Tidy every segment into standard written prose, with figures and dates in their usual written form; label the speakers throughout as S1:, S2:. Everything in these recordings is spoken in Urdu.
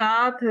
S1: 7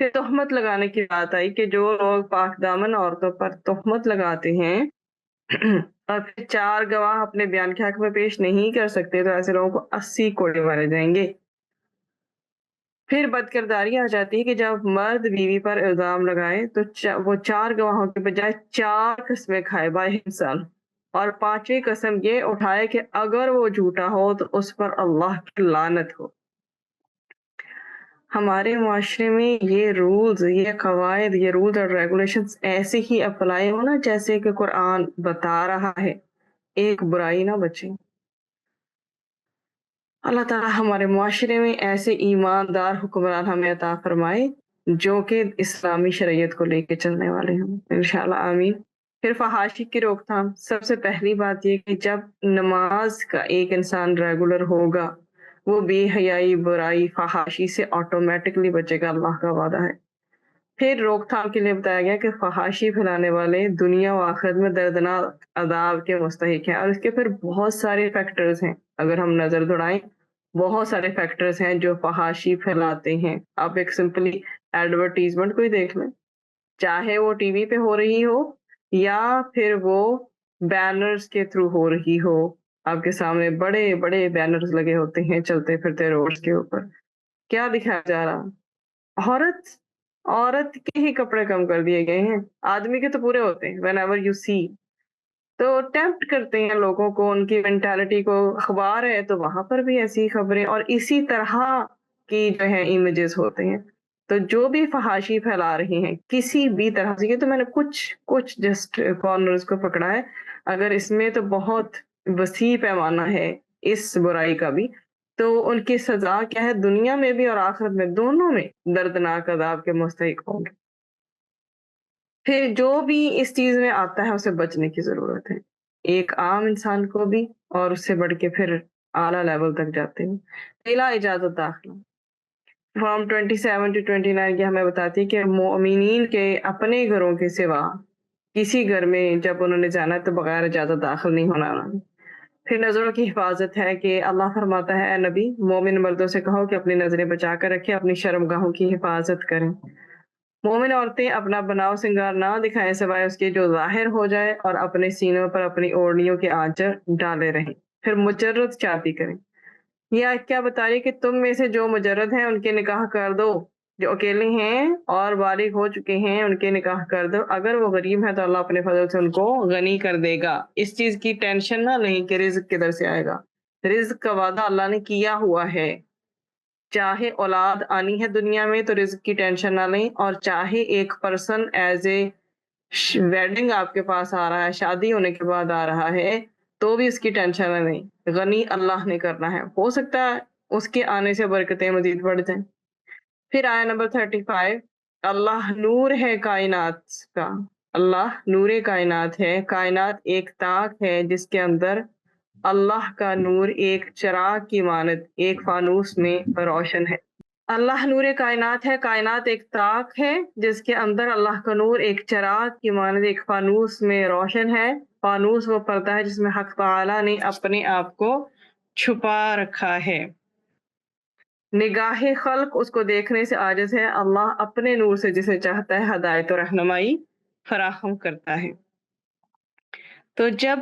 S1: پھر تہمت لگانے کی بات آئی کہ جو لوگ پاک دامن عورتوں پر تہمت لگاتے ہیں اور پھر 4 گواہ اپنے بیان کے حق میں پیش نہیں کر سکتے تو ایسے لوگوں کو 80 کوڑے مارے جائیں گے۔ پھر بد کرداری آ جاتی ہے کہ جب مرد بیوی پر الزام لگائے تو وہ 4 گواہوں کے بجائے 4 قسمیں کھائے بائے انسان، اور 5ویں قسم یہ اٹھائے کہ اگر وہ جھوٹا ہو تو اس پر اللہ کی لعنت ہو۔ ہمارے معاشرے میں یہ رولز، یہ قواعد، یہ رولز اور ریگولیشنز ایسے ہی اپلائی ہو نا جیسے کہ قرآن بتا رہا ہے، ایک برائی نہ بچے۔ اللہ تعالیٰ ہمارے معاشرے میں ایسے ایماندار حکمران ہمیں عطا فرمائے جو کہ اسلامی شریعت کو لے کے چلنے والے ہوں، انشاءاللہ آمین۔ پھر فحاشی کی روک تھام، سب سے پہلی بات یہ کہ جب نماز کا ایک انسان ریگولر ہوگا وہ بے حیائی، برائی، فحاشی سے آٹومیٹکلی بچے گا، اللہ کا وعدہ ہے۔ پھر روک تھام کے لیے بتایا گیا کہ فحاشی پھیلانے والے دنیا و آخرت میں دردناک عذاب کے مستحق ہیں، اور اس کے پھر بہت سارے فیکٹرز ہیں، اگر ہم نظر دوڑائیں بہت سارے فیکٹرز ہیں جو فحاشی پھیلاتے ہیں۔ آپ ایک سمپلی ایڈورٹیزمنٹ کوئی دیکھ لیں، چاہے وہ ٹی وی پہ ہو رہی ہو یا پھر وہ بینرز کے تھرو ہو رہی ہو، آپ کے سامنے بڑے بڑے بینرز لگے ہوتے ہیں چلتے پھرتے روڈز کے اوپر، کیا دکھایا جا رہا؟ عورت کے ہی کپڑے کم کر دیے گئے ہیں، آدمی کے تو پورے ہوتے ہیں۔ وین ایور یو سی، تو ٹیمپٹ کرتے ہیں لوگوں کو، ان کی مینٹالٹی کو۔ اخبار ہے تو وہاں پر بھی ایسی خبریں اور اسی طرح کی جو ہے امیجز ہوتے ہیں۔ تو جو بھی فحاشی پھیلا رہی ہیں کسی بھی طرح سے، یہ تو میں نے کچھ جسٹ کارنرز کو پکڑا ہے، اگر اس میں تو بہت وسیع پیمانہ ہے اس برائی کا بھی، تو ان کی سزا کیا ہے، دنیا میں بھی اور آخرت میں، دونوں میں دردناک عذاب کے مستحق ہوں گے۔ پھر جو بھی اس چیز میں آتا ہے اسے بچنے کی ضرورت ہے، ایک عام انسان کو بھی اور اس سے بڑھ کے پھر اعلیٰ لیول تک جاتے ہیں۔ بلا اجازت داخلہ، فرام 27 to 29 یہ ہمیں بتاتی ہے کہ مومنین کے اپنے گھروں کے سوا کسی گھر میں جب انہوں نے جانا ہے تو بغیر اجازت داخل نہیں ہونا۔ پھر نظروں کی حفاظت ہے کہ اللہ فرماتا ہے اے نبی، مومن مردوں سے کہو کہ اپنی نظریں بچا کر رکھیں، اپنی شرمگاہوں کی حفاظت کریں۔ مومن عورتیں اپنا بناؤ سنگار نہ دکھائیں سوائے اس کے جو ظاہر ہو جائے، اور اپنے سینوں پر اپنی اوڑھنیوں کے آنچر ڈالے رہیں۔ پھر مجرد شادی کریں۔ یہ آیت کیا بتا رہی ہے کہ تم میں سے جو مجرد ہیں ان کے نکاح کر دو، جو اکیلے ہیں اور بالغ ہو چکے ہیں ان کے نکاح کر دو، اگر وہ غریب ہیں تو اللہ اپنے فضل سے ان کو غنی کر دے گا۔ اس چیز کی ٹینشن نہ لیں کہ رزق کدھر سے آئے گا، رزق کا وعدہ اللہ نے کیا ہوا ہے۔ چاہے اولاد آنی ہے دنیا میں تو رزق کی ٹینشن نہ لیں، اور چاہے ایک پرسن ایز اے ویڈنگ آپ کے پاس آ رہا ہے، شادی ہونے کے بعد آ رہا ہے، تو بھی اس کی ٹینشن نہ لیں، غنی اللہ نے کرنا ہے، ہو سکتا ہے اس کے آنے سے برکتیں مزید بڑھ جائیں۔ پھر آیا نمبر 35، اللہ نور ہے کائنات کا، اللہ نور کائنات ہے۔ کائنات ایک طاق ہے جس کے اندر اللہ کا نور ایک چراغ کی مانند ایک فانوس میں روشن ہے۔ اللہ نور کائنات ہے، کائنات ایک طاق ہے جس کے اندر اللہ کا نور ایک چراغ کی مانند ایک فانوس میں روشن ہے۔ فانوس وہ پردہ ہے جس میں حق تعالی نے اپنے آپ کو چھپا رکھا ہے۔ نگاہ خلق اس کو دیکھنے سے عاجز ہے، اللہ اپنے نور سے جسے چاہتا ہے ہدایت و رہنمائی فراہم کرتا ہے۔ تو جب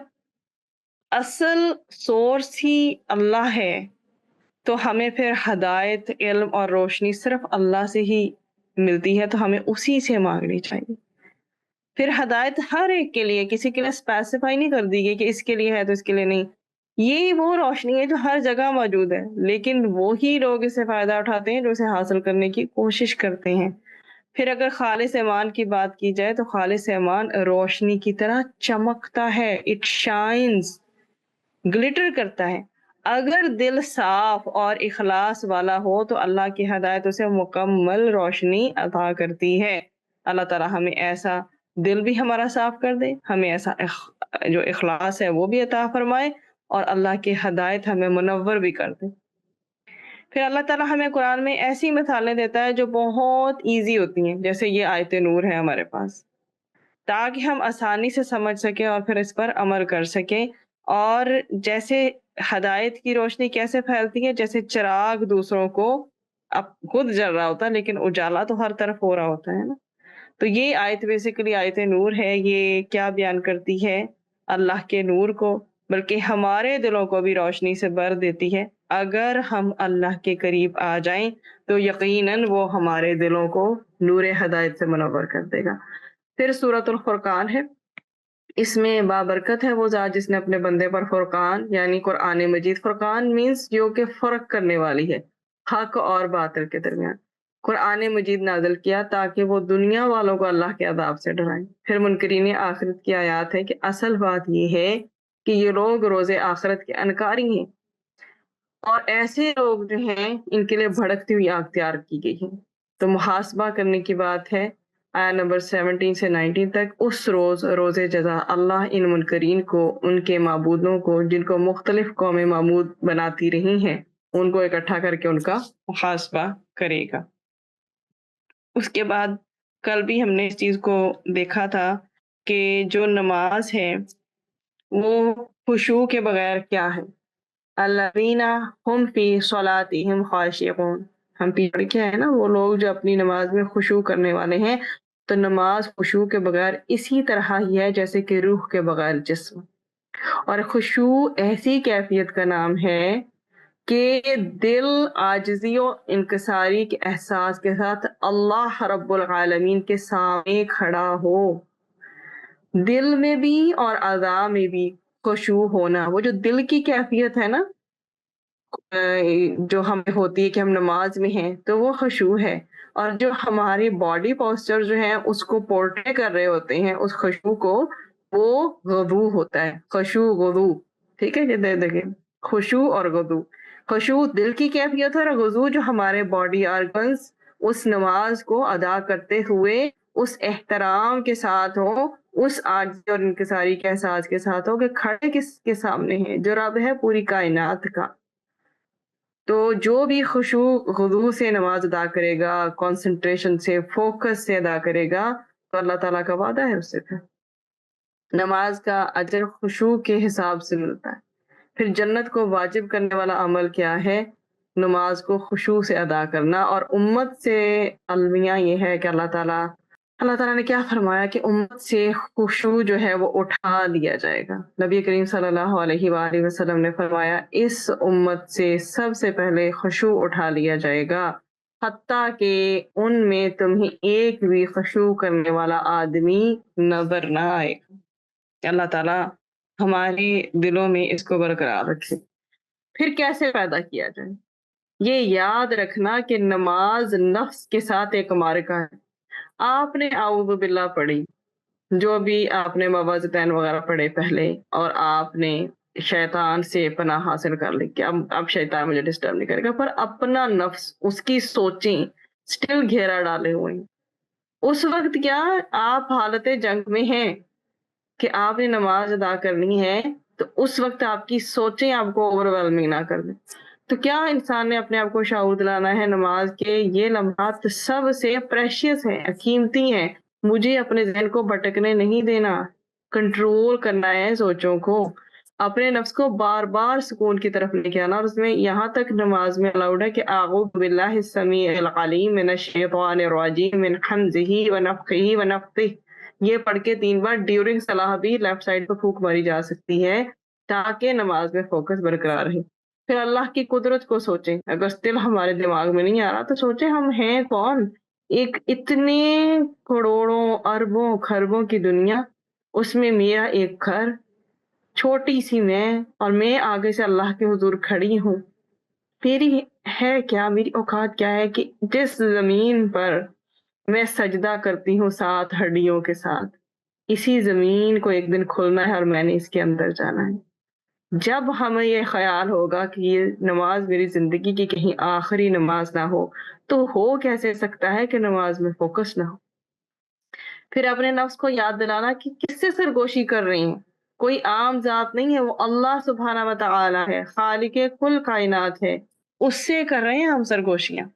S1: اصل سورس ہی اللہ ہے تو ہمیں پھر ہدایت، علم اور روشنی صرف اللہ سے ہی ملتی ہے، تو ہمیں اسی سے مانگنی چاہیے۔ پھر ہدایت ہر ایک کے لیے، کسی کے لیے اسپیسیفائی نہیں کر دی گئی کہ اس کے لیے ہے تو اس کے لیے نہیں۔ یہ وہ روشنی ہے جو ہر جگہ موجود ہے، لیکن وہی لوگ اس سے فائدہ اٹھاتے ہیں جو اسے حاصل کرنے کی کوشش کرتے ہیں۔ پھر اگر خالص ایمان کی بات کی جائے تو خالص ایمان روشنی کی طرح چمکتا ہے، اٹ شائنز، گلٹر کرتا ہے۔ اگر دل صاف اور اخلاص والا ہو تو اللہ کی ہدایت اسے مکمل روشنی عطا کرتی ہے۔ اللہ تعالیٰ ہمیں ایسا دل بھی ہمارا صاف کر دے، ہمیں ایسا جو اخلاص ہے وہ بھی عطا فرمائے، اور اللہ کی ہدایت ہمیں منور بھی کر دے۔ پھر اللہ تعالیٰ ہمیں قرآن میں ایسی مثالیں دیتا ہے جو بہت ایزی ہوتی ہیں، جیسے یہ آیت نور ہے ہمارے پاس، تاکہ ہم آسانی سے سمجھ سکیں اور پھر اس پر عمل کر سکیں۔ اور جیسے ہدایت کی روشنی کیسے پھیلتی ہے، جیسے چراغ دوسروں کو اب خود جل رہا ہوتا ہے لیکن اجالا تو ہر طرف ہو رہا ہوتا ہے نا. تو یہ آیت بیسیکلی آیت نور ہے. یہ کیا بیان کرتی ہے؟ اللہ کے نور کو، بلکہ ہمارے دلوں کو بھی روشنی سے بھر دیتی ہے. اگر ہم اللہ کے قریب آ جائیں تو یقیناً وہ ہمارے دلوں کو نور ہدایت سے منور کر دے گا. پھر سورۃ الفرقان ہے. اس میں بابرکت ہے وہ ذات جس نے اپنے بندے پر فرقان یعنی قرآن مجید، فرقان مینس جو کہ فرق کرنے والی ہے حق اور باطل کے درمیان، قرآن مجید نازل کیا تاکہ وہ دنیا والوں کو اللہ کے عذاب سے ڈرائیں. پھر منکرین آخرت کی آیات ہے کہ اصل بات یہ ہے کہ یہ لوگ روز آخرت کے انکاری ہیں، اور ایسے لوگ جو ہیں ان کے لیے بھڑکتی ہوئی آگ تیار کی گئی ہے. تو محاسبہ کرنے کی بات ہے. آیا نمبر 17 سے 19 تک. اس روز جزا اللہ ان منکرین کو، ان کے معبودوں کو جن کو مختلف قومیں معبود بناتی رہی ہیں، ان کو اکٹھا کر کے ان کا محاسبہ کرے گا. اس کے بعد کل بھی ہم نے اس چیز کو دیکھا تھا کہ جو نماز ہے وہ خشوع کے بغیر کیا ہے. الذین هم فی صلاتہم خاشعون. ہم پیچھے کیا ہے نا، وہ لوگ جو اپنی نماز میں خشوع کرنے والے ہیں. تو نماز خشوع کے بغیر اسی طرح ہی ہے جیسے کہ روح کے بغیر جسم. اور خشوع ایسی کیفیت کا نام ہے کہ دل عاجزی و انکساری کے احساس کے ساتھ اللہ رب العالمین کے سامنے کھڑا ہو. دل میں بھی اور اعضاء میں بھی خشوع ہونا. وہ جو دل کی کیفیت ہے نا جو ہمیں ہوتی ہے کہ ہم نماز میں ہیں، تو وہ خشوع ہے. اور جو ہماری باڈی پوسچر جو ہے اس کو پورٹری کر رہے ہوتے ہیں اس خشوع کو، وہ غضو ہوتا ہے. خشوع غضو، ٹھیک ہے جی، دیکھیں خشوع اور غضو. خشوع دل کی کیفیت ہے، اور غضو جو ہمارے باڈی آرگنز اس نماز کو ادا کرتے ہوئے اس احترام کے ساتھ ہو، اس عاجزی اور انکساری کے احساس کے ساتھ ہو کہ کھڑے کس کے سامنے ہیں، جو رب ہے پوری کائنات کا. تو جو بھی خشوع غضو سے نماز ادا کرے گا، کنسنٹریشن سے، فوکس سے ادا کرے گا، تو اللہ تعالیٰ کا وعدہ ہے اس سے پھر نماز کا اجر خشوع کے حساب سے ملتا ہے. پھر جنت کو واجب کرنے والا عمل کیا ہے؟ نماز کو خشوع سے ادا کرنا. اور امت سے المیہ یہ ہے کہ اللہ تعالیٰ نے کیا فرمایا کہ امت سے خشوع جو ہے وہ اٹھا دیا جائے گا. نبی کریم صلی اللہ علیہ وآلہ وسلم نے فرمایا اس امت سے سب سے پہلے خشوع اٹھا لیا جائے گا، حتیٰ کہ ان میں تمہیں ایک بھی خشوع کرنے والا آدمی نظر نہ آئے. اللہ تعالیٰ ہمارے دلوں میں اس کو برقرار رکھے. پھر کیسے پیدا کیا جائے؟ یہ یاد رکھنا کہ نماز نفس کے ساتھ ایک معرکہ ہے. آپ نے اعوذ باللہ پڑھی، جو بھی آپ نے موعظتین وغیرہ پڑھے پہلے، اور آپ نے شیطان سے پناہ حاصل کر لی کہ اب شیطان مجھے ڈسٹرب نہیں کرے گا، پر اپنا نفس، اس کی سوچیں سٹل گھیرا ڈالے ہوئے ہیں. اس وقت کیا آپ حالت جنگ میں ہیں کہ آپ نے نماز ادا کرنی ہے، تو اس وقت آپ کی سوچیں آپ کو اوور ویلمنگ نہ کر دیں. تو کیا انسان نے اپنے آپ کو شعور دلانا ہے نماز کے یہ لمحات سب سے پریشیس ہیں، قیمتی ہیں. مجھے اپنے ذہن کو بھٹکنے نہیں دینا، کنٹرول کرنا ہے سوچوں کو، اپنے نفس کو بار بار سکون کی طرف لے کے آنا. اور اس میں یہاں تک نماز میں الاؤڈ ہے کہ اعوذ باللہ السمیع العلیم من الشیطان الرجیم من حمزہ ونفخہ ونفثہ. یہ پڑھ کے 3 بار ڈیورنگ صلاح بھی لیفٹ سائڈ پہ پھونک ماری جا سکتی ہے تاکہ نماز میں فوکس برقرار رہے. پھر اللہ کی قدرت کو سوچیں. اگر سٹل ہمارے دماغ میں نہیں آ رہا تو سوچیں ہم ہیں کون. ایک اتنے کروڑوں اربوں خربوں کی دنیا، اس میں میرا ایک گھر، چھوٹی سی میں، اور میں آگے سے اللہ کے حضور کھڑی ہوں. میری ہے کیا، میری اوقات کیا ہے کہ جس زمین پر میں سجدہ کرتی ہوں 7 ہڈیوں کے ساتھ، اسی زمین کو ایک دن کھلنا ہے اور میں نے اس کے اندر جانا ہے. جب ہمیں یہ خیال ہوگا کہ یہ نماز میری زندگی کی کہیں آخری نماز نہ ہو، تو ہو کیسے سکتا ہے کہ نماز میں فوکس نہ ہو. پھر اپنے نفس کو یاد دلانا کہ کس سے سرگوشی کر رہی ہیں. کوئی عام ذات نہیں ہے، وہ اللہ سبحانہ و تعالی ہے، خالق کل کائنات ہے، اس سے کر رہے ہیں ہم سرگوشیاں.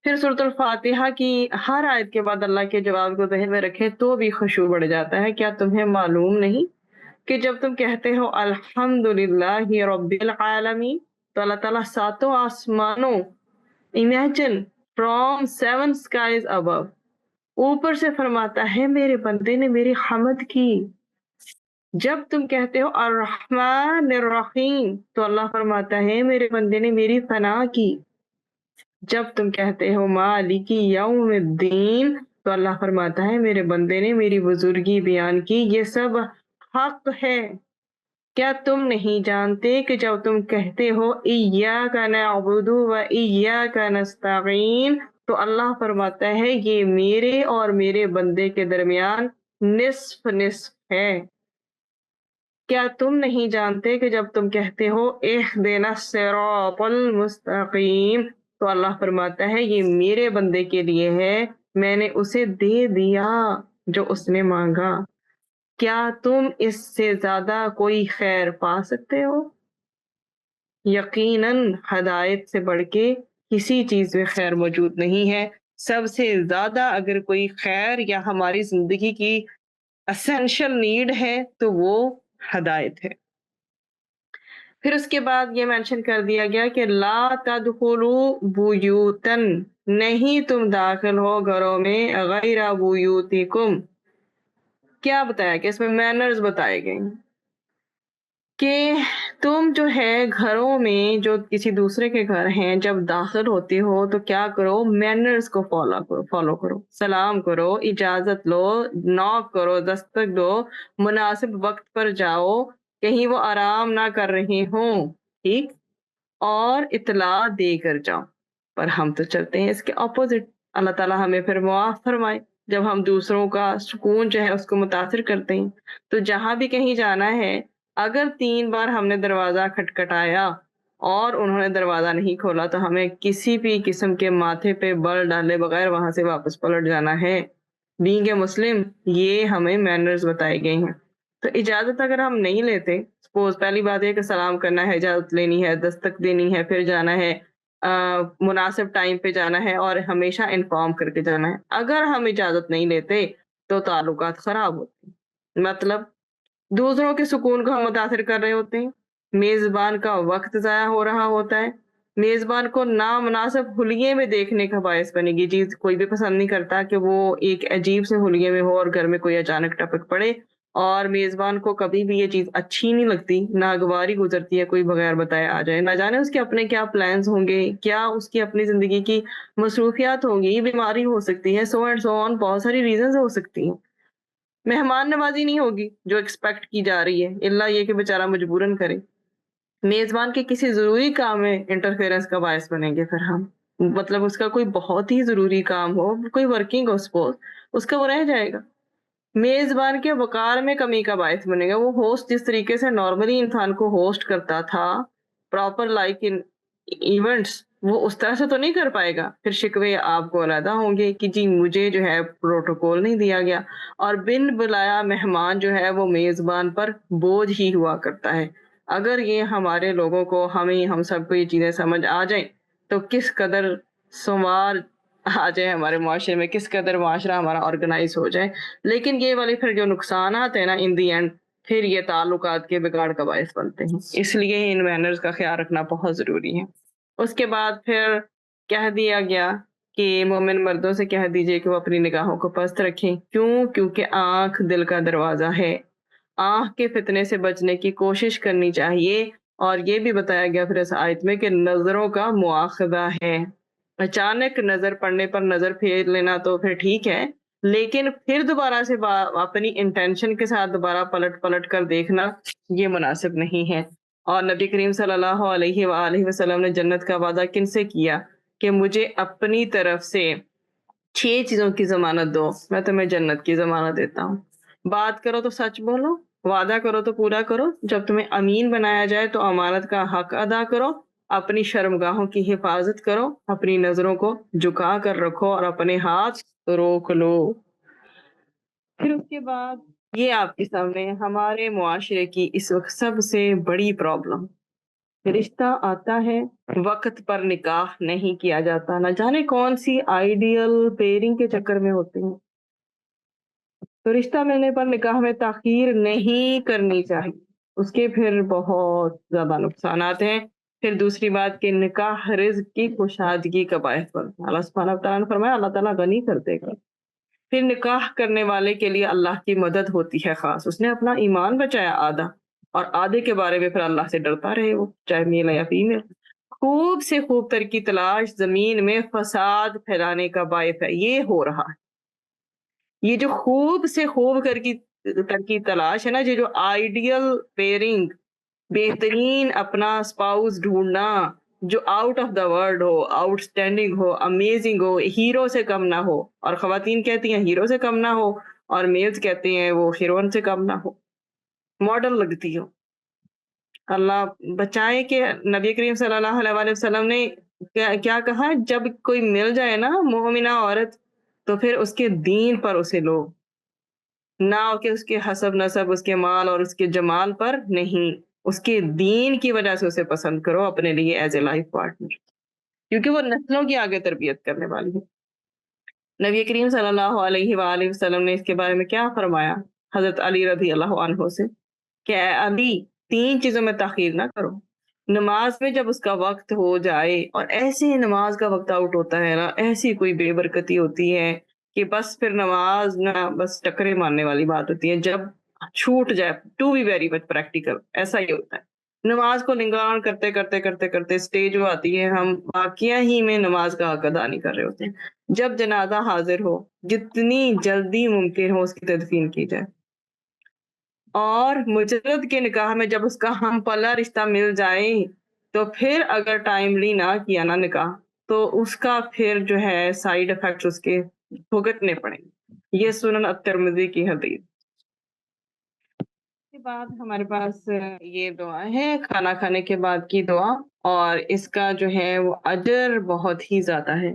S1: پھر سورۃ الفاتحہ کی ہر آیت کے بعد اللہ کے جواب کو ذہن میں رکھیں تو بھی خشوع بڑھ جاتا ہے. کیا تمہیں معلوم نہیں کہ جب تم کہتے ہو الحمدللہ رب العالمین، تو اللہ تعالیٰ 7 آسمانوں Imagine from 7 skies above. اوپر سے فرماتا ہے میرے بندے نے میری حمد کی. جب تم کہتے ہو الرحمن الرحیم تو اللہ فرماتا ہے میرے بندے نے میری ثنا کی. جب تم کہتے ہو مالک یوم الدین تو اللہ فرماتا ہے میرے بندے نے میری بزرگی بیان کی. یہ سب حق ہے. کیا تم نہیں جانتے کہ جب تم کہتے ہو ایاک نعبد و ایاک نستعین تو اللہ فرماتا ہے یہ میرے اور میرے بندے کے درمیان نصف نصف ہے. کیا تم نہیں جانتے کہ جب تم کہتے ہو اہدنا الصراط المستقیم تو اللہ فرماتا ہے یہ میرے بندے کے لیے ہے, میں نے اسے دے دیا جو اس نے مانگا. کیا تم اس سے زیادہ کوئی خیر پا سکتے ہو؟ یقیناً ہدایت سے بڑھ کے کسی چیز میں خیر موجود نہیں ہے. سب سے زیادہ اگر کوئی خیر یا ہماری زندگی کی اسینشل نیڈ ہے تو وہ ہدایت ہے. پھر اس کے بعد یہ مینشن کر دیا گیا کہ لا تدخلوا بیوتن, نہیں تم داخل ہو گھروں میں غیر بیوتکم. کیا بتایا کہ اس میں مینرز بتائے گئے کہ تم جو ہے گھروں میں جو کسی دوسرے کے گھر ہیں جب داخل ہوتے ہو تو کیا کرو, مینرز کو فالو کرو, سلام کرو, اجازت لو, ناک کرو, دستک دو, مناسب وقت پر جاؤ, کہیں وہ آرام نہ کر رہے ہوں, ٹھیک, اور اطلاع دے کر جاؤ. پر ہم تو چلتے ہیں اس کے اپوزٹ. اللہ تعالیٰ ہمیں پھر معاف فرمائے جب ہم دوسروں کا سکون جو ہے اس کو متاثر کرتے ہیں. تو جہاں بھی کہیں جانا ہے اگر 3 بار ہم نے دروازہ کھٹکھٹایا اور انہوں نے دروازہ نہیں کھولا تو ہمیں کسی بھی قسم کے ماتھے پہ بل ڈالے بغیر وہاں سے واپس پلٹ جانا ہے. بینگ اے مسلم یہ ہمیں مینرز بتائے گئے ہیں. تو اجازت اگر ہم نہیں لیتے, سپوز پہلی بات ہے کہ سلام کرنا ہے, اجازت لینی ہے, دستک دینی ہے, پھر جانا ہے, مناسب ٹائم پہ جانا ہے اور ہمیشہ انفارم کر کے جانا ہے. اگر ہم اجازت نہیں لیتے تو تعلقات خراب ہوتے ہیں. مطلب دوسروں کے سکون کو ہم متاثر کر رہے ہوتے ہیں, میزبان کا وقت ضائع ہو رہا ہوتا ہے, میزبان کو نامناسب حلیے میں دیکھنے کا باعث بنے گی. چیز کوئی بھی پسند نہیں کرتا کہ وہ ایک عجیب سے حلیے میں ہو اور گھر میں کوئی اچانک ٹپک پڑے, اور میزبان کو کبھی بھی یہ چیز اچھی نہیں لگتی, ناگواری گزرتی ہے کوئی بغیر بتائے آ جائے. نہ جانے اس کے اپنے کیا پلانز ہوں گے, کیا اس کی اپنی زندگی کی مصروفیات ہوں گی, بیماری ہو سکتی ہے, سو اینڈ سو آن, بہت ساری ریزنز ہو سکتی ہیں. مہمان نوازی نہیں ہوگی جو ایکسپیکٹ کی جا رہی ہے, اللہ یہ کہ بیچارہ مجبوراً کرے. میزبان کے کسی ضروری کام میں انٹرفیئرنس کا باعث بنیں گے پھر ہم, مطلب اس کا کوئی بہت ہی ضروری کام ہو, کوئی ورکنگ ہو سپوز, اس کا وہ رہ جائے گا. میزبان کے وقار میں کمی کا باعث بنے گا. وہ ہوسٹ جس طریقے سے نارملی انسان کو ہوسٹ کرتا تھا پراپر لائک ان ایونٹس, وہ اس طرح سے تو نہیں کر پائے گا. پھر شکوے آپ کو علیحدہ ہوں گے کہ جی مجھے جو ہے پروٹوکول نہیں دیا گیا, اور بن بلایا مہمان جو ہے وہ میزبان پر بوجھ ہی ہوا کرتا ہے. اگر یہ ہمارے لوگوں کو, ہم سب کو یہ چیزیں سمجھ آ جائیں تو کس قدر سمار آ جائے ہمارے معاشرے میں, کس قدر معاشرہ ہمارا آرگنائز ہو جائے. لیکن یہ والے پھر جو نقصانات ہیں نا ان دی اینڈ, پھر یہ تعلقات کے بگاڑ کا باعث بنتے ہیں. اس لیے ان مینرز کا خیال رکھنا بہت ضروری ہے. اس کے بعد پھر کہہ دیا گیا کہ مومن مردوں سے کہہ دیجئے کہ وہ اپنی نگاہوں کو پست رکھیں. کیوں؟ کیونکہ آنکھ دل کا دروازہ ہے. آنکھ کے فتنے سے بچنے کی کوشش کرنی چاہیے. اور یہ بھی بتایا گیا پھر اس آیت میں کہ نظروں کا مواخذہ ہے. اچانک نظر پڑنے پر نظر پھیر لینا تو پھر ٹھیک ہے, لیکن پھر دوبارہ سے اپنی انٹینشن کے ساتھ دوبارہ پلٹ کر دیکھنا یہ مناسب نہیں ہے. اور نبی کریم صلی اللہ علیہ وآلہ وسلم نے جنت کا وعدہ کن سے کیا کہ مجھے اپنی طرف سے 6 چیزوں کی ضمانت دو, میں تمہیں جنت کی ضمانت دیتا ہوں. بات کرو تو سچ بولو, وعدہ کرو تو پورا کرو, جب تمہیں امین بنایا جائے تو امانت کا حق ادا کرو, اپنی شرمگاہوں کی حفاظت کرو, اپنی نظروں کو جھکا کر رکھو اور اپنے ہاتھ روک لو. پھر اس کے بعد یہ آپ کے سامنے ہمارے معاشرے کی اس وقت سب سے بڑی پرابلم, رشتہ آتا ہے وقت پر نکاح نہیں کیا جاتا. نہ جانے کون سی آئیڈیل پیئرنگ کے چکر میں ہوتے ہیں. تو رشتہ ملنے پر نکاح میں تاخیر نہیں کرنی چاہیے, اس کے پھر بہت زیادہ نقصانات ہیں. پھر دوسری بات کہ نکاح رزق کی کشادگی کا باعث بنتا ہے. اللہ سبحانہ تعالیٰ نے فرمایا اللہ تعالیٰ غنی کر دے گا. پھر نکاح کرنے والے کے لیے اللہ کی مدد ہوتی ہے خاص. اس نے اپنا ایمان بچایا آدھا، اور آدھے کے بارے میں پھر اللہ سے ڈرتا رہے، وہ چاہے میل یا فیمیل. خوب سے خوب تر کی تلاش زمین میں فساد پھیلانے کا باعث ہے. یہ ہو رہا ہے، یہ جو خوب سے خوب تر کی تلاش ہے نا، یہ جو آئیڈیل پیئرنگ، بہترین اپنا اسپاؤس ڈھونڈنا جو out of the world who, out standing who, amazing who, hero سے کم نہ ہو. اور خواتین کہتی ہیں ہیرو سے کم نہ ہو، اور میلز کہتے ہیں وہ ہیروئن سے کم نہ ہو، ماڈل لگتی ہو. اللہ بچائے کہ نبی کریم صلی اللہ علیہ وآلہ وسلم نے کیا کہا، جب کوئی مل جائے نا مومنہ عورت، تو پھر اس کے دین پر اسے لو، نہ کہ اس کے حسب نسب، اس کے مال اور اس کے جمال پر نہیں. اس کے دین کی وجہ سے اسے پسند کرو اپنے لیے ایز اے لائف پارٹنر، کیونکہ وہ نسلوں کی آگے تربیت کرنے والی ہے. نبی کریم صلی اللہ علیہ وآلہ وسلم نے اس کے بارے میں کیا فرمایا حضرت علی رضی اللہ عنہ سے کہ اے علی، 3 چیزوں میں تاخیر نہ کرو. نماز میں جب اس کا وقت ہو جائے، اور ایسی نماز کا وقت آؤٹ ہوتا ہے نا، ایسی کوئی بے برکتی ہوتی ہے کہ بس پھر نماز نہ بس ٹکرے مارنے والی بات ہوتی ہے. جب چھوٹ جائے، to be very much practical, ایسا ہی ہوتا ہے. نماز کو لنگان کرتے کرتے کرتے کرتے اسٹیج وہ آتی ہے ہم واقعہ ہی میں نماز کا حق ادا نہیں کر رہے ہوتے. جب جنازہ حاضر ہو، جتنی جلدی ممکن ہو اس کی تدفین کی جائے. اور مجرد کے نکاح میں جب اس کا ہم پلا رشتہ مل جائے، تو پھر اگر ٹائملی نہ کیا نا نکاح، تو اس کا پھر جو ہے سائیڈ افیکٹس اس کے بھگتنے پڑیں گے. یہ سنن الترمذی کی حدیث. کے بعد ہمارے پاس یہ دعا ہے کھانا کھانے کے بعد کی دعا، اور اس کا جو ہے وہ اجر بہت ہی زیادہ ہے.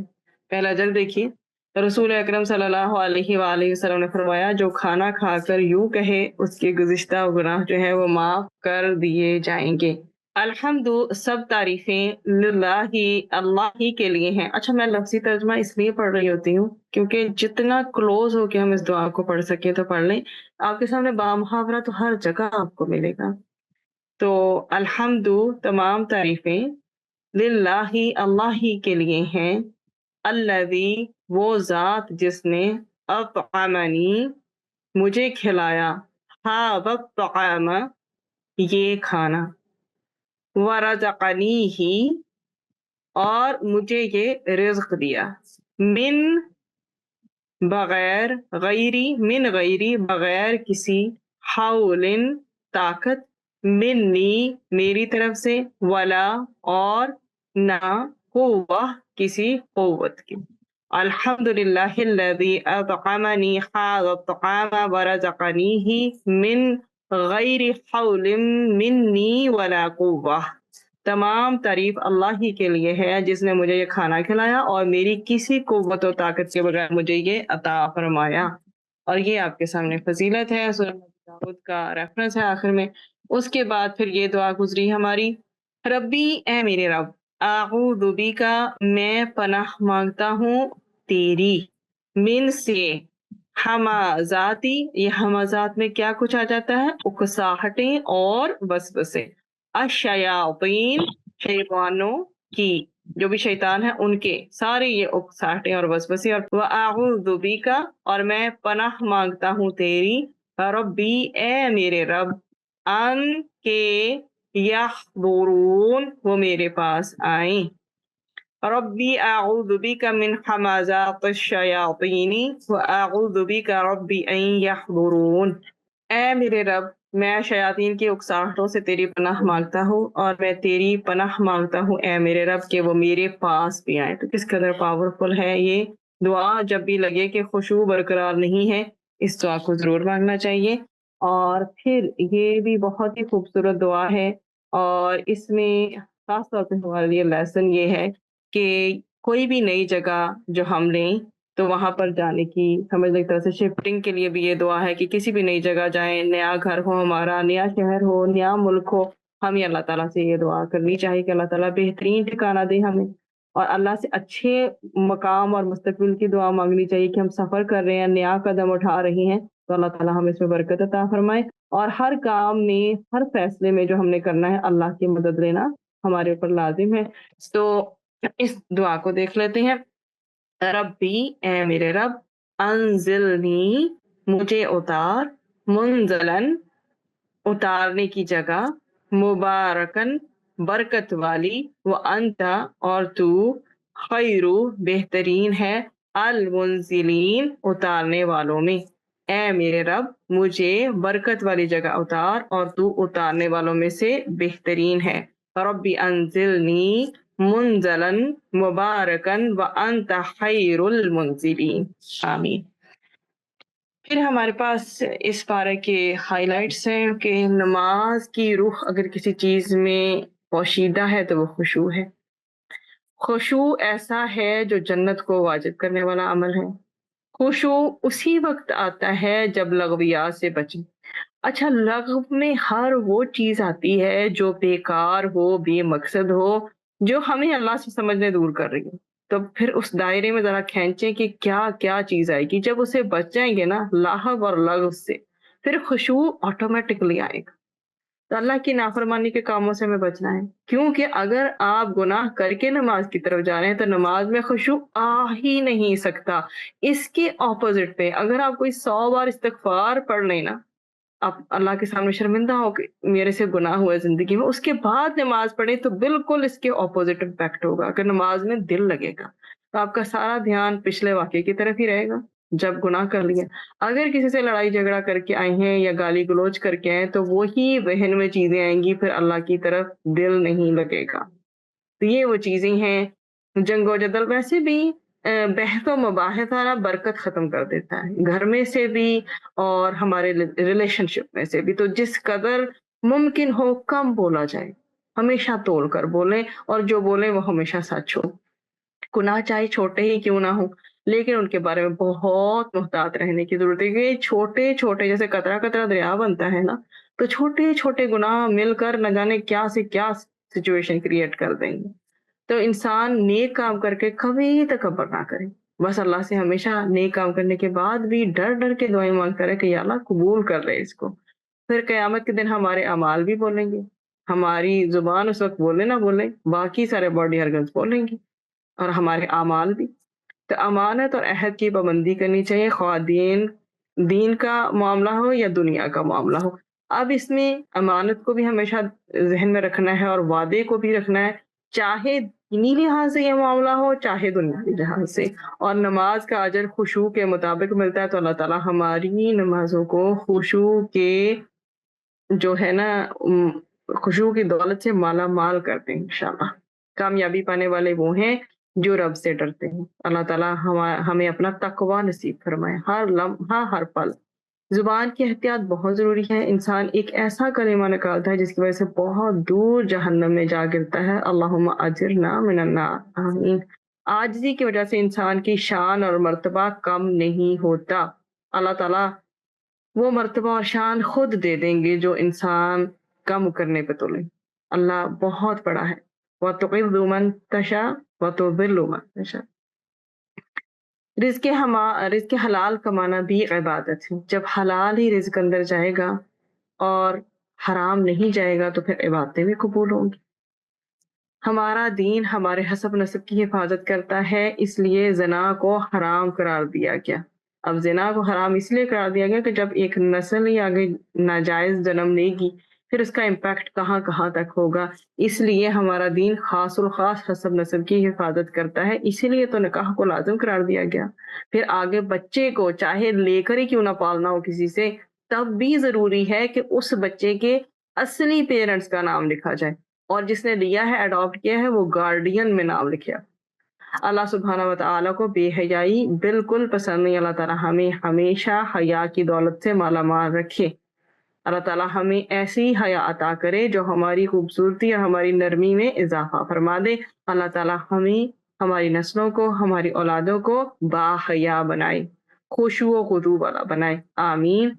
S1: پہلا اجر دیکھیے، رسول اکرم صلی اللہ علیہ وآلہ وسلم نے فرمایا جو کھانا کھا کر یوں کہے اس کے گزشتہ گناہ جو ہے وہ معاف کر دیے جائیں گے. الحمد، سب تعریفیں للہ ہی، اللہ ہی کے لیے ہیں. اچھا، میں لفظی ترجمہ اس لیے پڑھ رہی ہوتی ہوں کیونکہ جتنا کلوز ہو کے ہم اس دعا کو پڑھ سکیں تو پڑھ لیں. آپ کے سامنے بامحاورہ تو ہر جگہ آپ کو ملے گا. تو الحمد، تمام تعریفیں، للہ ہی، اللہ ہی کے لیے ہیں. الذی، وہ ذات جس نے اطعمنی، مجھے کھلایا، هذا الطعام، یہ کھانا، ورزقنی ہی، اور مجھے یہ رزق دیا، من، بغیر، غیری، من غیری، بغیر کسی، حول، طاقت، منی، میری طرف سے، ولا، اور نہ، قوہ، کسی قوت کی. الحمدللہ الذی اطعمنی هذا الطعام ورزقنیہ من غیر حول منی ولا قوہ. تمام تعریف اللہ ہی کے لیے ہے جس نے مجھے یہ کھانا کھلایا اور میری کسی قوت و طاقت کے بغیر مجھے یہ عطا فرمایا. اور یہ آپ کے سامنے فضیلت ہے، سورہ داؤد کا ریفرنس ہے آخر میں. اس کے بعد پھر یہ دعا گزری ہماری، ربی، اے میرے رب، اعوذ بک، میں پناہ مانگتا ہوں تیری، من سے، حمازاتی، یہ حمازات میں کیا کچھ آ جاتا ہے، اکساہٹیں اور وسوسے، الشیاطین، شیطانوں کی، جو بھی شیطان ہیں ان کے سارے یہ اکساہٹیں اور وسوسے. اور وَأَعُوذُ بِكَ، اور میں پناہ مانگتا ہوں تیری، ربی، اے میرے رب، ان کے، یحضرون، وہ میرے پاس آئیں. ربی اعوذ بک من حمازات الشیاطین واعوذ بک ربی ان یحضرون. اے میرے رب، میں شیاطین کی اکساہٹوں سے تیری پناہ مانگتا ہوں، اور میں تیری پناہ مانگتا ہوں اے میرے رب کہ وہ میرے پاس بھی آئیں. تو کس قدر پاورفل ہے یہ دعا. جب بھی لگے کہ خشوع برقرار نہیں ہے، اس دعا کو ضرور مانگنا چاہیے. اور پھر یہ بھی بہت ہی خوبصورت دعا ہے، اور اس میں خاص طور پہ ہمارے لیے لیسن یہ ہے کہ کوئی بھی نئی جگہ جو ہم لیں تو وہاں پر جانے کی، سمجھنے کی طرح سے شفٹنگ کے لیے بھی یہ دعا ہے کہ کسی بھی نئی جگہ جائیں، نیا گھر ہو ہمارا، نیا شہر ہو، نیا ملک ہو، ہمیں اللہ تعالیٰ سے یہ دعا کرنی چاہیے کہ اللہ تعالیٰ بہترین ٹھکانہ دے ہمیں، اور اللہ سے اچھے مقام اور مستقبل کی دعا مانگنی چاہیے کہ ہم سفر کر رہے ہیں، نیا قدم اٹھا رہے ہیں، تو اللہ تعالیٰ ہمیں اس میں برکت عطا فرمائے. اور ہر کام میں، ہر فیصلے میں جو ہم نے کرنا ہے، اللہ کی مدد لینا ہمارے اوپر لازم ہے. تو اس دعا کو دیکھ لیتے ہیں. ربی اے میرے رب، انزلنی مجھے اتار، منزلن اتارنے کی جگہ، مبارکن برکت والی، وانت اور تو خیرو بہترین ہے، المنزلین اتارنے والوں میں. اے میرے رب مجھے برکت والی جگہ اتار اور تو اتارنے والوں میں سے بہترین ہے. ربی انزلنی منزلن مبارکن وانت خیر المنزلین. آمین. پھر ہمارے پاس اس پارے کے ہائی لائٹس ہیں کہ نماز کی روح اگر کسی چیز میں پوشیدہ ہے تو وہ خشوع ہے. خشوع ایسا ہے جو جنت کو واجب کرنے والا عمل ہے. خشوع اسی وقت آتا ہے جب لغویات سے بچیں. اچھا، لغو میں ہر وہ چیز آتی ہے جو بیکار ہو، بے مقصد ہو، جو ہمیں اللہ سے سمجھنے دور کر رہی ہے. تو پھر اس دائرے میں ذرا کھینچیں کہ کیا کیا چیز آئے گی. جب اسے بچ جائیں گے نا لاہو اور لغو سے، پھر خشوع آٹومیٹکلی آئے گا. تو اللہ کی نافرمانی کے کاموں سے ہمیں بچنا ہے، کیونکہ اگر آپ گناہ کر کے نماز کی طرف جا رہے ہیں تو نماز میں خشوع آ ہی نہیں سکتا. اس کے اپوزٹ پہ اگر آپ کوئی 100 بار استغفار پڑھ لیں نا، آپ اللہ کے سامنے شرمندہ ہو کہ میرے سے گناہ ہوا ہے زندگی میں، اس کے بعد نماز پڑھیں تو بالکل اس کے اپوزٹ امپیکٹ ہوگا کہ نماز میں دل لگے گا. تو آپ کا سارا دھیان پچھلے واقعے کی طرف ہی رہے گا جب گناہ کر لیا. اگر کسی سے لڑائی جھگڑا کر کے آئے ہیں یا گالی گلوچ کر کے آئے تو وہی ذہن میں چیزیں آئیں گی، پھر اللہ کی طرف دل نہیں لگے گا. تو یہ وہ چیزیں ہیں. جنگ و جدل ویسے بھی بحث و مباحثہ برکت ختم کر دیتا ہے، گھر میں سے بھی اور ہمارے ریلیشن شپ میں سے بھی. تو جس قدر ممکن ہو کم بولا جائے، ہمیشہ تول کر بولیں، اور جو بولیں وہ ہمیشہ سچ ہو. گناہ چاہے چھوٹے ہی کیوں نہ ہو لیکن ان کے بارے میں بہت محتاط رہنے کی ضرورت ہے. کہ چھوٹے چھوٹے جیسے قطرہ قطرہ دریا بنتا ہے نا، تو چھوٹے چھوٹے گناہ مل کر نہ جانے کیا سے کیا سچویشن کریٹ کر دیں گے. تو انسان نیک کام کر کے کبھی تکبر نہ کرے، بس اللہ سے ہمیشہ نیک کام کرنے کے بعد بھی ڈر ڈر کے دعائیں مانگتا رہے کہ یا اللہ قبول کر لے اس کو. پھر قیامت کے دن ہمارے اعمال بھی بولیں گے. ہماری زبان اس وقت بولے نہ بولے، باقی سارے باڈی آرگنز بولیں گے، اور ہمارے اعمال بھی. تو امانت اور عہد کی پابندی کرنی چاہیے، خواہ دین کا معاملہ ہو یا دنیا کا معاملہ ہو. اب اس میں امانت کو بھی ہمیشہ ذہن میں رکھنا ہے اور وعدے کو بھی رکھنا ہے، چاہے دینی لحاظ سے یہ معاملہ ہو چاہے دنیاوی لحاظ سے. اور نماز کا اجر خشوع کے مطابق ملتا ہے. تو اللہ تعالیٰ ہماری نمازوں کو خشوع کے جو ہے نا خشوع کی دولت سے مالا مال کرتے ہیں انشاءاللہ. کامیابی پانے والے وہ ہیں جو رب سے ڈرتے ہیں. اللہ تعالیٰ ہمیں اپنا تقوی نصیب فرمائے ہر لمحہ ہر پل. زبان کی احتیاط بہت ضروری ہے. انسان ایک ایسا کلمہ نکالتا ہے جس کی وجہ سے بہت دور جہنم میں جا گرتا ہے. اللہم اجرنا من النار. آمین. عاجزی کی وجہ سے انسان کی شان اور مرتبہ کم نہیں ہوتا. اللہ تعالیٰ وہ مرتبہ اور شان خود دے دیں گے جو انسان کم کرنے پہ تلے. اللہ بہت بڑا ہے. وَتُعِزُّ مَن تَشَاءُ وَتُذِلُّ مَن تَشَاءُ. رزق حلال کمانا بھی عبادت ہے. جب حلال ہی رزق اندر جائے گا اور حرام نہیں جائے گا تو پھر عبادتیں بھی قبول ہوں گی. ہمارا دین ہمارے حسب نسب کی حفاظت کرتا ہے، اس لیے زنا کو حرام قرار دیا گیا. اب زنا کو حرام اس لیے قرار دیا گیا کہ جب ایک نسل ہی آگے ناجائز جنم لے گی پھر اس کا امپیکٹ کہاں کہاں تک ہوگا. اس لیے ہمارا دین خاص الخاص حسب نسب کی حفاظت کرتا ہے، اسی لیے تو نکاح کو لازم قرار دیا گیا. پھر آگے بچے کو چاہے لے کر ہی کیوں نہ پالنا ہو کسی سے، تب بھی ضروری ہے کہ اس بچے کے اصلی پیرنٹس کا نام لکھا جائے، اور جس نے لیا ہے اڈاپٹ کیا ہے وہ گارڈین میں نام لکھے. اللہ سبحانہ وتعالیٰ کو بے حیائی بالکل پسند نہیں. اللہ تعالیٰ ہمیں ہمیشہ حیا کی دولت سے مالا مال رکھے. اللہ تعالیٰ ہمیں ایسی حیا عطا کرے جو ہماری خوبصورتی اور ہماری نرمی میں اضافہ فرما دے. اللہ تعالیٰ ہمیں، ہماری نسلوں کو، ہماری اولادوں کو با حیا بنائے، خشوع و خضوع والا بنائے. آمین.